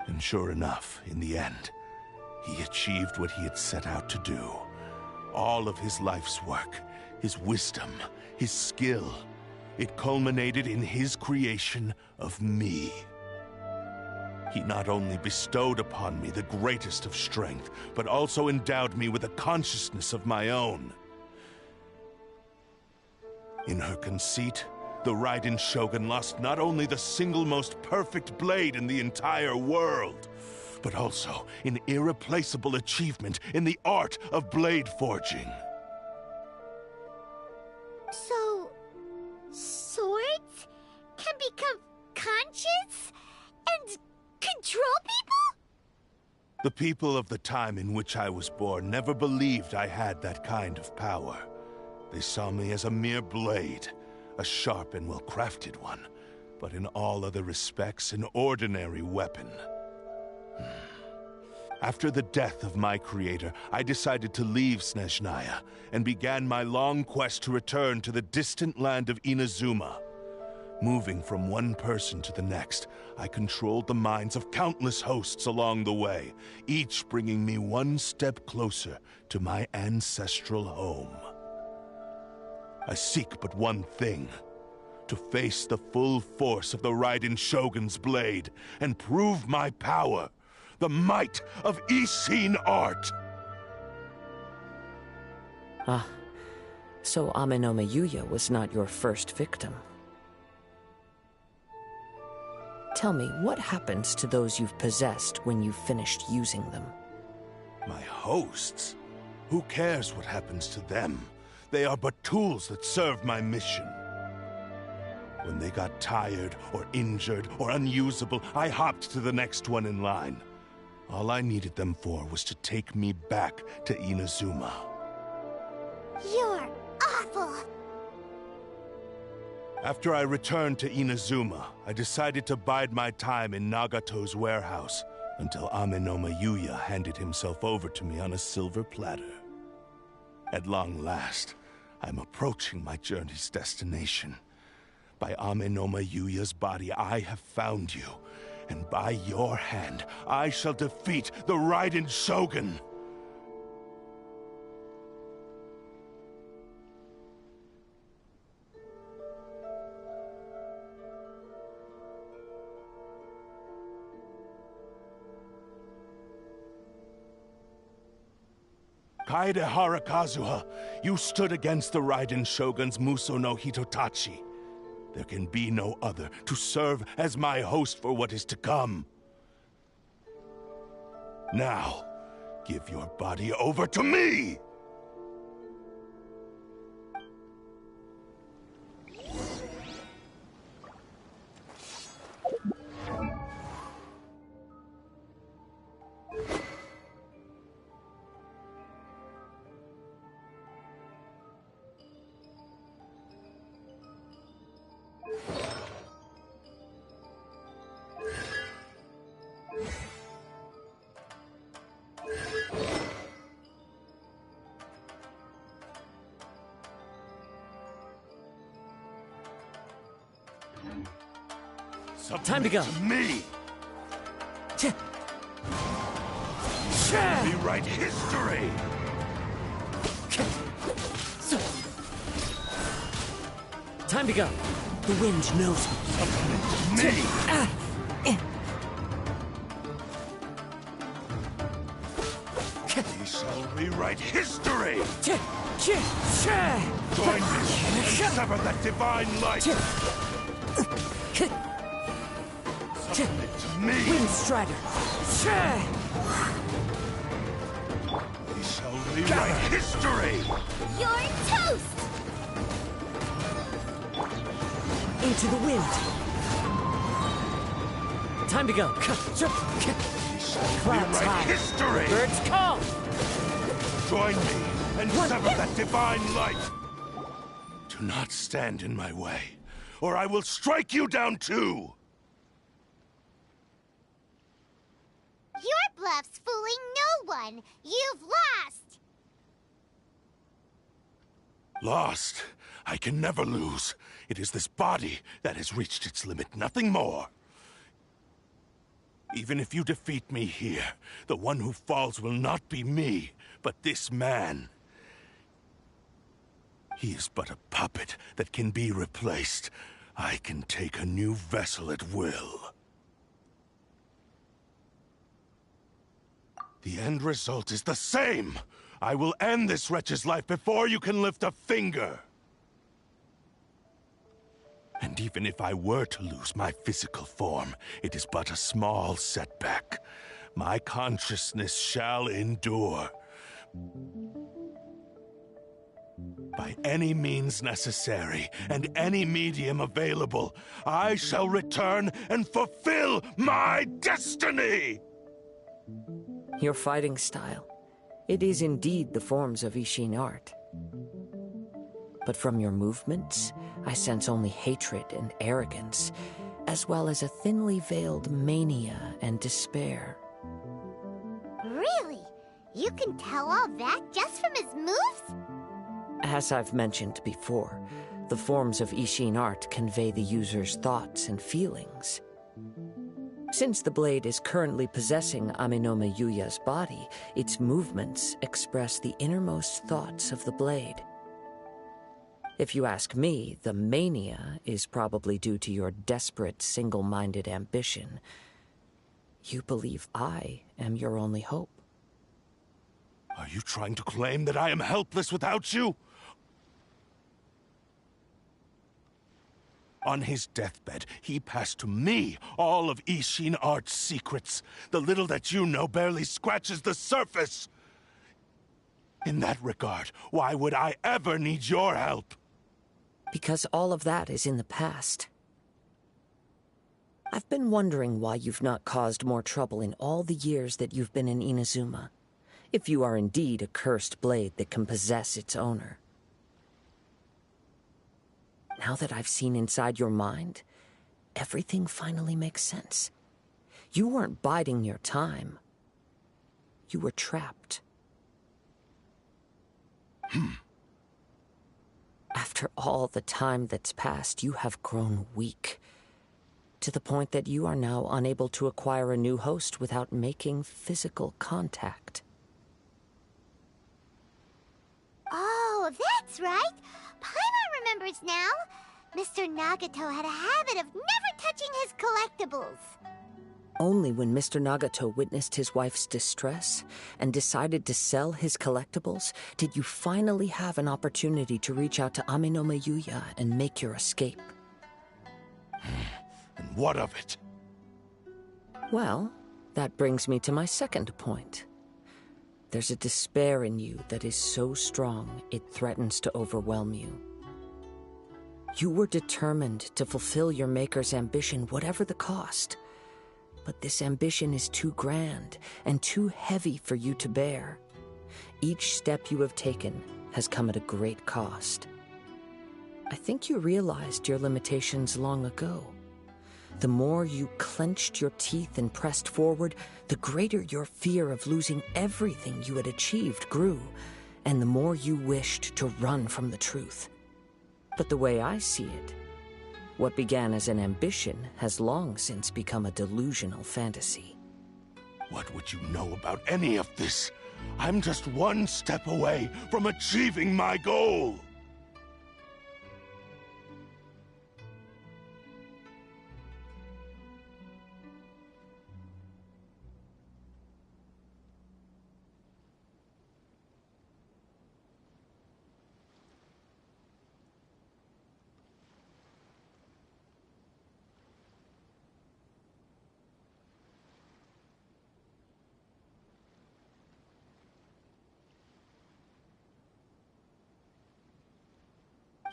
And sure enough, in the end, he achieved what he had set out to do. All of his life's work, his wisdom, his skill, it culminated in his creation of me. He not only bestowed upon me the greatest of strength, but also endowed me with a consciousness of my own. In her conceit, the Raiden Shogun lost not only the single most perfect blade in the entire world, but also an irreplaceable achievement in the art of blade forging. So, swords can become conscious and control people? The people of the time in which I was born never believed I had that kind of power. They saw me as a mere blade, a sharp and well-crafted one, but in all other respects an ordinary weapon. After the death of my creator, I decided to leave Snezhnaya and began my long quest to return to the distant land of Inazuma. Moving from one person to the next, I controlled the minds of countless hosts along the way, each bringing me one step closer to my ancestral home. I seek but one thing: to face the full force of the Raiden Shogun's blade and prove my power, the might of Ishin art. Ah, so Ame no Mayuya was not your first victim. Tell me, what happens to those you've possessed when you've finished using them? My hosts? Who cares what happens to them? They are but tools that serve my mission. When they got tired, or injured, or unusable, I hopped to the next one in line. All I needed them for was to take me back to Inazuma. You're awful! After I returned to Inazuma, I decided to bide my time in Nagato's warehouse until Ame no Mayuya handed himself over to me on a silver platter. At long last, I'm approaching my journey's destination. By Ame no Mayuya's body, I have found you, and by your hand, I shall defeat the Raiden Shogun! Kaedehara Kazuha, you stood against the Raiden Shogun's Muso no Hitotachi. There can be no other to serve as my host for what is to come. Now, Give your body over to me! Time to go. Me! Rewrite history! Time to go. The wind knows me. We shall rewrite history! Join me and sever that divine light! Submit to me! Wind Strider. We shall rewrite history! You're toast! Into the wind. Time to go. We shall Clouds rewrite high. history! Birds call. Join me and sever that divine light! Do not stand in my way, or I will strike you down too! Your bluff's fooling no one. You've lost. Lost? I can never lose. It is this body that has reached its limit, nothing more. Even if you defeat me here, the one who falls will not be me, but this man. He is but a puppet that can be replaced. I can take a new vessel at will. The end result is the same! I will end this wretch's life before you can lift a finger! And even if I were to lose my physical form, it is but a small setback. My consciousness shall endure. By any means necessary, and any medium available, I shall return and fulfill my destiny! Your fighting style. It is indeed the forms of Ishin art. But from your movements, I sense only hatred and arrogance, as well as a thinly veiled mania and despair. Really? You can tell all that just from his moves? As I've mentioned before, the forms of Ishin art convey the user's thoughts and feelings. Since the blade is currently possessing Amenoma Yuya's body, its movements express the innermost thoughts of the blade. If you ask me, the mania is probably due to your desperate, single-minded ambition. You believe I am your only hope. Are you trying to claim that I am helpless without you? On his deathbed, he passed to me all of Ishin art's secrets. The little that you know barely scratches the surface. In that regard, why would I ever need your help? Because all of that is in the past. I've been wondering why you've not caused more trouble in all the years that you've been in Inazuma. If you are indeed a cursed blade that can possess its owner. Now that I've seen inside your mind, everything finally makes sense. You weren't biding your time. You were trapped. After all the time that's passed, you have grown weak. To the point that you are now unable to acquire a new host without making physical contact. Oh, that's right. Paimon remembers now. Mr. Nagato had a habit of never touching his collectibles. Only when Mr. Nagato witnessed his wife's distress and decided to sell his collectibles did you finally have an opportunity to reach out to Amenoma Yuya and make your escape. And what of it? Well, that brings me to my second point. There's a despair in you that is so strong it threatens to overwhelm you. You were determined to fulfill your Maker's ambition, whatever the cost. But this ambition is too grand and too heavy for you to bear. Each step you have taken has come at a great cost. I think you realized your limitations long ago. The more you clenched your teeth and pressed forward, the greater your fear of losing everything you had achieved grew, and the more you wished to run from the truth. But the way I see it, what began as an ambition has long since become a delusional fantasy. What would you know about any of this? I'm just one step away from achieving my goal!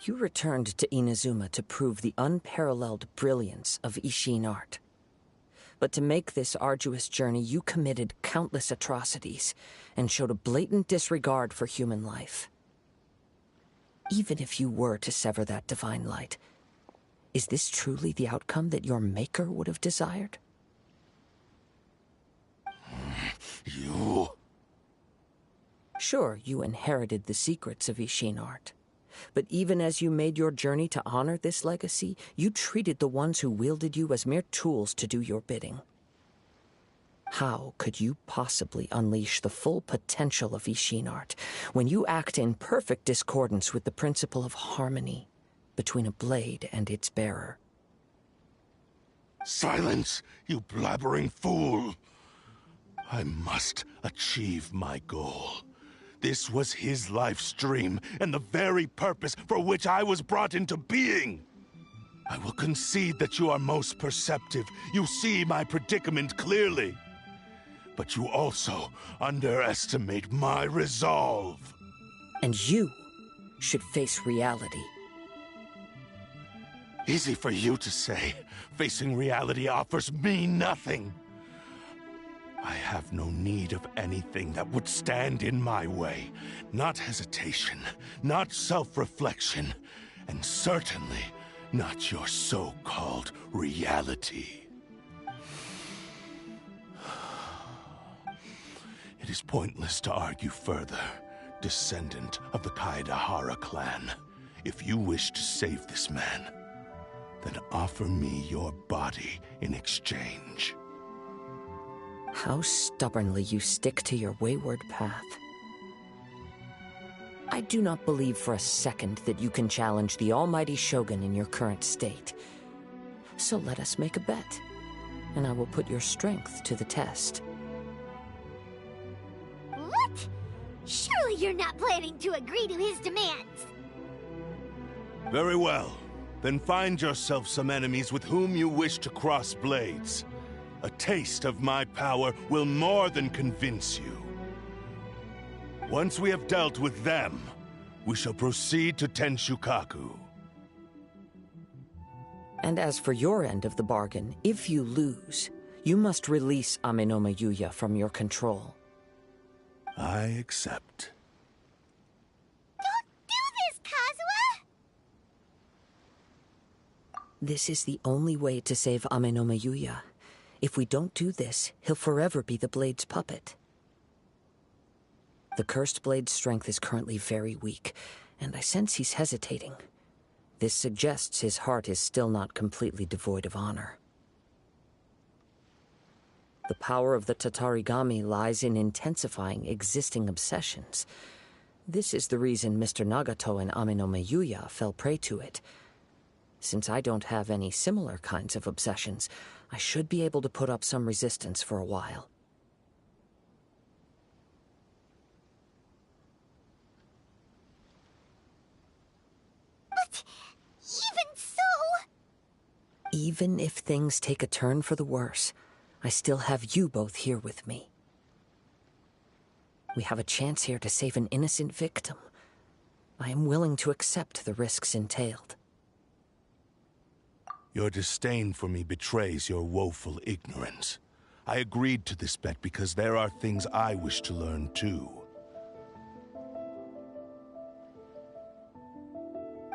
You returned to Inazuma to prove the unparalleled brilliance of Ishin art. But to make this arduous journey, you committed countless atrocities and showed a blatant disregard for human life. Even if you were to sever that divine light, is this truly the outcome that your Maker would have desired? You... Sure, you inherited the secrets of Ishin art. But even as you made your journey to honor this legacy, you treated the ones who wielded you as mere tools to do your bidding. How could you possibly unleash the full potential of Ishin art when you act in perfect discordance with the principle of harmony between a blade and its bearer? Silence, you blabbering fool! I must achieve my goal. This was his life's dream, and the very purpose for which I was brought into being. I will concede that you are most perceptive. You see my predicament clearly. But you also underestimate my resolve. And you should face reality. Easy for you to say. Facing reality offers me nothing. I have no need of anything that would stand in my way. Not hesitation, not self-reflection, and certainly not your so-called reality. It is pointless to argue further, descendant of the Kaedahara clan. If you wish to save this man, then offer me your body in exchange. How stubbornly you stick to your wayward path. I do not believe for a second that you can challenge the almighty Shogun in your current state. So let us make a bet, and I will put your strength to the test. What? Surely you're not planning to agree to his demands. Very well. Then find yourself some enemies with whom you wish to cross blades. A taste of my power will more than convince you. Once we have dealt with them, we shall proceed to Tenshukaku. And as for your end of the bargain, if you lose, you must release Amenoma Yuya from your control. I accept. Don't do this, Kazuha! This is the only way to save Amenoma Yuya. If we don't do this, he'll forever be the Blade's puppet. The Cursed Blade's strength is currently very weak, and I sense he's hesitating. This suggests his heart is still not completely devoid of honor. The power of the Tatarigami lies in intensifying existing obsessions. This is the reason Mr. Nagato and Amenoma Yuya fell prey to it. Since I don't have any similar kinds of obsessions, I should be able to put up some resistance for a while. But even so... Even if things take a turn for the worse, I still have you both here with me. We have a chance here to save an innocent victim. I am willing to accept the risks entailed. Your disdain for me betrays your woeful ignorance. I agreed to this bet because there are things I wish to learn too.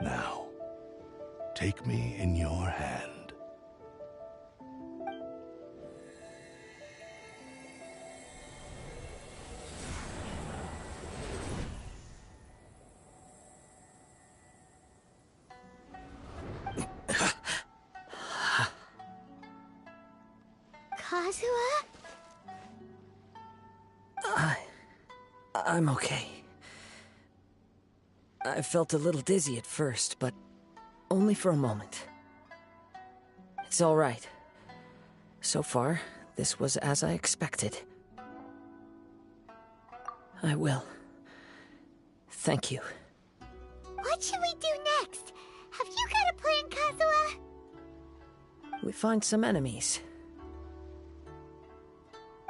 Now, take me in your hand. Kazuha? I'm okay. I felt a little dizzy at first, but only for a moment. It's all right. So far, this was as I expected. I will. Thank you. What should we do next? Have you got a plan, Kazuha? We find some enemies.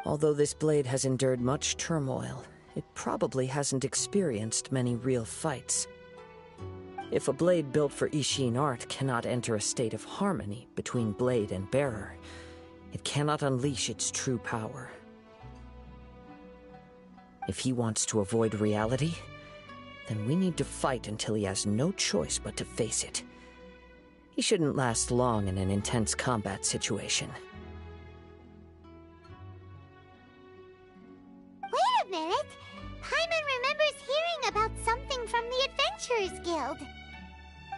Although this blade has endured much turmoil, it probably hasn't experienced many real fights. If a blade built for Ishin art cannot enter a state of harmony between blade and bearer, it cannot unleash its true power. If he wants to avoid reality, then we need to fight until he has no choice but to face it. He shouldn't last long in an intense combat situation. Wait a minute! Paimon remembers hearing about something from the Adventurers Guild.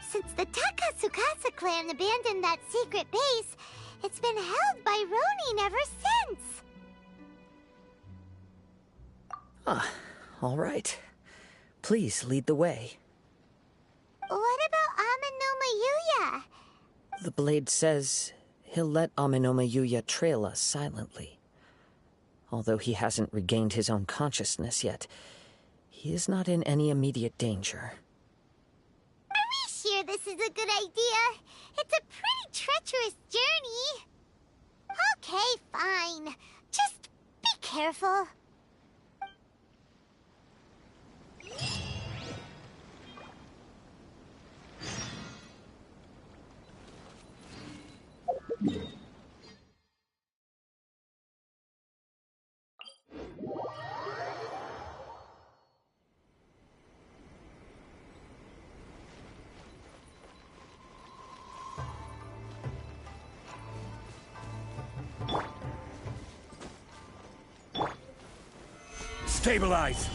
Since the Takatsukasa clan abandoned that secret base, it's been held by Ronin ever since. Ah, all right. Please lead the way. What about Ame no Mayuya? The blade says he'll let Ame no Mayuya trail us silently. Although he hasn't regained his own consciousness yet, he is not in any immediate danger. Are we sure this is a good idea? It's a pretty treacherous journey. Okay, fine. Just be careful. Stabilize!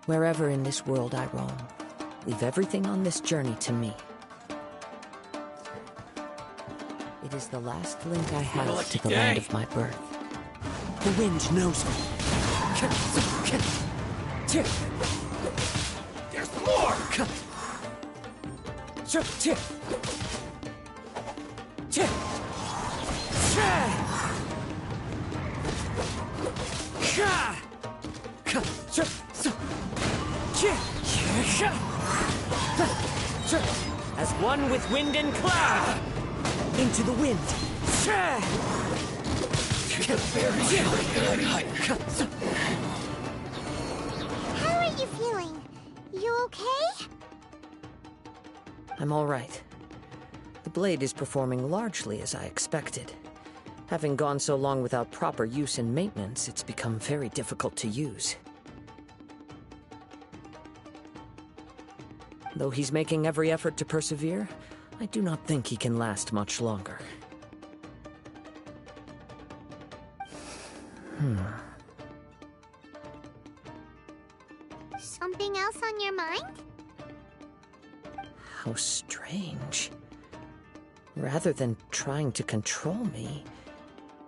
Wherever in this world I roam, leave everything on this journey to me. It is the last link I have to the land of my birth. The wind knows me. There's more! As one with wind and cloud! Into the wind. How are you feeling? You okay? I'm all right. The blade is performing largely as I expected. Having gone so long without proper use and maintenance, it's become very difficult to use. Though he's making every effort to persevere, I do not think he can last much longer. Something else on your mind? How strange. Rather than trying to control me,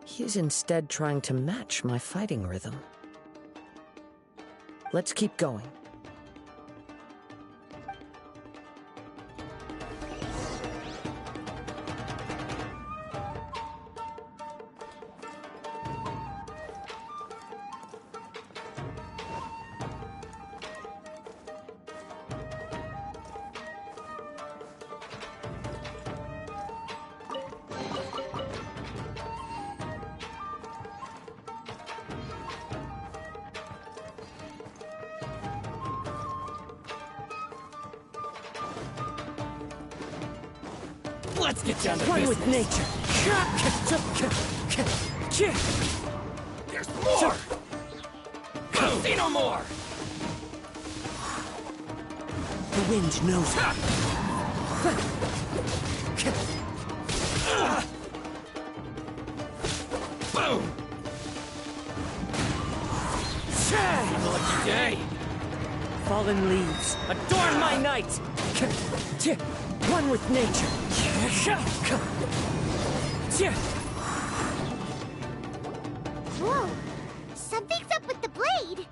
he is instead trying to match my fighting rhythm. Let's keep going. Let's get down to One business. with nature. There's more! See no more! The wind knows it. Boom! Lucky day! Fallen leaves. Adorn my night! One with nature. Whoa! Something's up with the blade!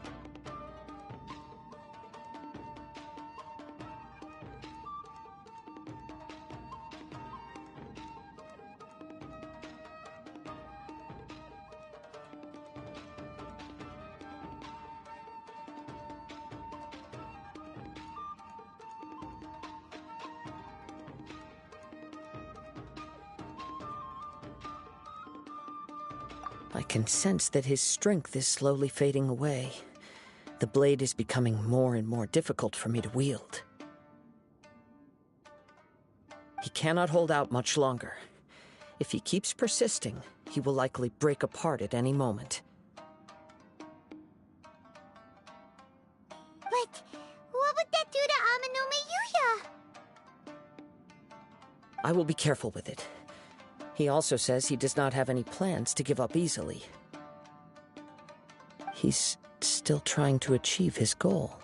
I can sense that his strength is slowly fading away. The blade is becoming more and more difficult for me to wield. He cannot hold out much longer. If he keeps persisting, he will likely break apart at any moment. But what would that do to Amanome Yuya? I will be careful with it. He also says he does not have any plans to give up easily. He's still trying to achieve his goal.